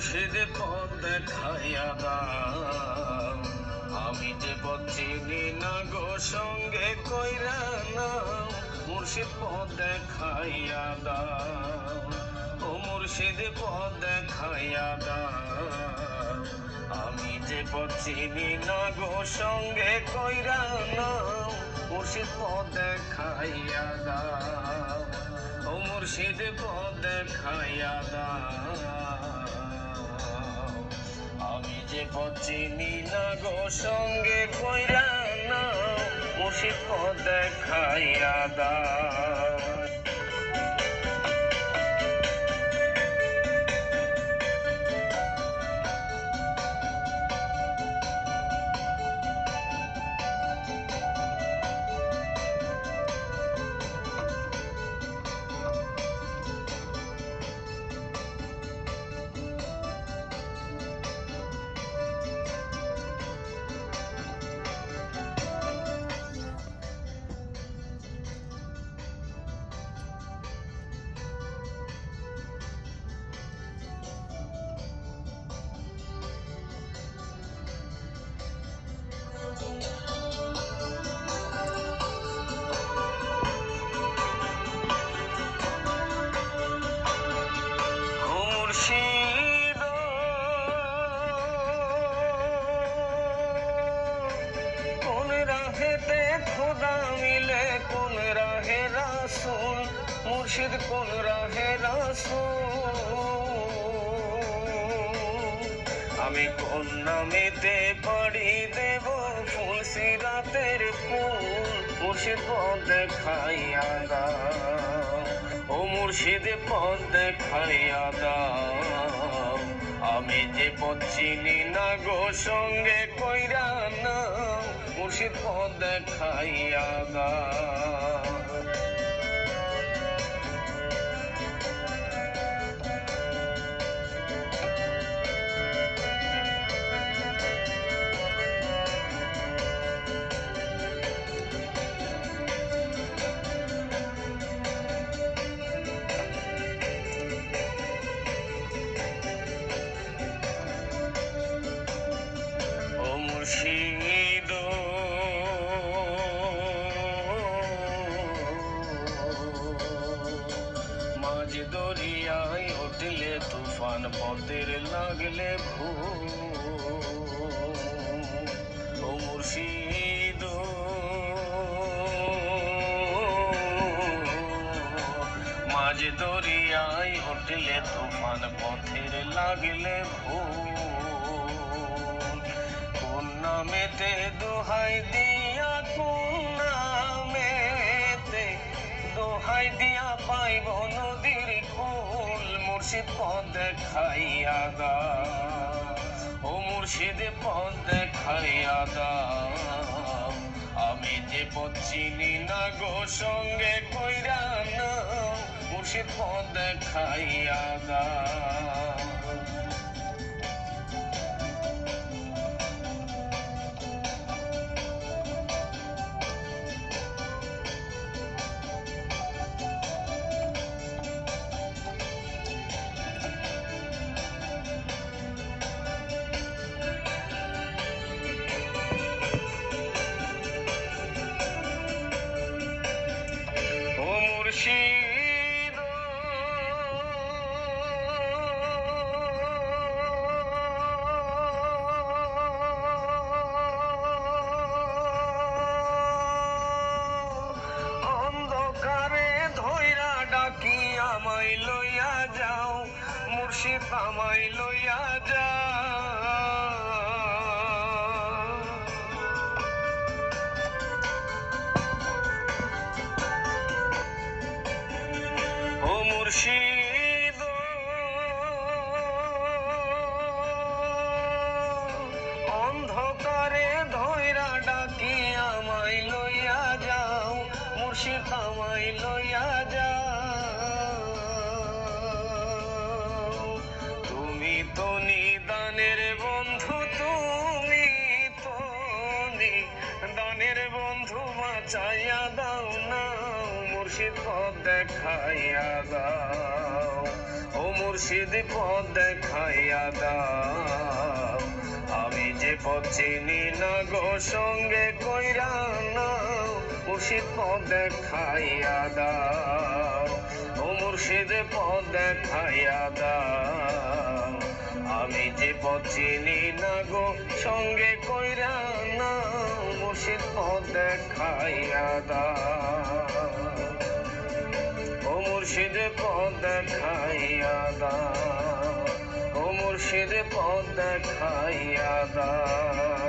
মুর্শিদ পথ দেখাইয়া দাও, আমি যে পথ চিনি না গো সঙ্গে কইরা নাও। মুর্শিদ পথ দেখাইয়া দাও, ও মুর্শিদ পথ দেখাইয়া দাও, আমি যে পথ চিনি না গো সঙ্গে কইরা নাও। মুর্শিদ পথ দেখাইয়া দাও, ও মুর্শিদ পথ দেখাইয়া দাও, আমি যে পথ চিনি না গো সঙ্গে কইরা নাও। মুর্শিদ পথ দেখাইয়া দাও। মুর্শিদ কোন রাহেতে খোদা মিলে, কোন রাহে রাসূল। মুর্শিদ কোন রাহে রাসূল, আমি কোন নামেতে পাড়ি দেব ফুল সিরাতের ফুল। মুর্শিদ পথ দেখাইয়া দাও, ও মুর্শিদ পথ দেখাইয়া দাও, আমি যে পথ চিনি না গো সঙ্গে কইরা নাও। মুর্শিদ পথ দেখাইয়া দাও। মুর্শিদ মাঝ দরিয়ায় উঠলে তুফান, পথের লাগলে ভুল। ও মুর্শিদ মাঝ দরিয়ায় উঠলে তুফান, পথের লাগলে ভুল। নামেতে দোহাই দিয়া, কোন নামেতে দোহাই দিয়া পাইব নদীর কুল। মুর্শিদ পথ দেখাইয়া দাও, ও মুর্শিদ পথ দেখাইয়া দাও, আমি যে পথ চিনি না গো সঙ্গে কইরা নাও। মুর্শিদ পথ দেখাইয়া দাও। মুর্শিদ অন্ধকারে ধইরা ডাকি আমায় লইয়া যাও। মুর্শিদ আমায় লইয়া যাও, ও মুর্শিদ অন্ধকারে ধইরা ডাকি আমায় লইয়া যাও। মুর্শিদ আমায় লইয়া যাও, তুমি তো নিদানের বন্ধু, তুমি তো নিদানের বন্ধু, বাঁচাইয়া দাও না। মুর্শিদ পথ দেখাইয়া দাও, ও মুর্শিদ পথ দেখাইয়া দাও, আমি যে পথ চিনি না গো সঙ্গে কইরা নাও, মুর্শিদ পথ দেখাইয়া দাও, ও মুর্শিদ পথ দেখাইয়া দাও, আমি যে পথ চিনি না গো সঙ্গে কইরা নাও, মুর্শিদ পথ দেখাইয়া দাও, ও মুর্শিদ পথ দেখাইয়া দাও, ও মুর্শিদ পথ দেখাইয়া দাও।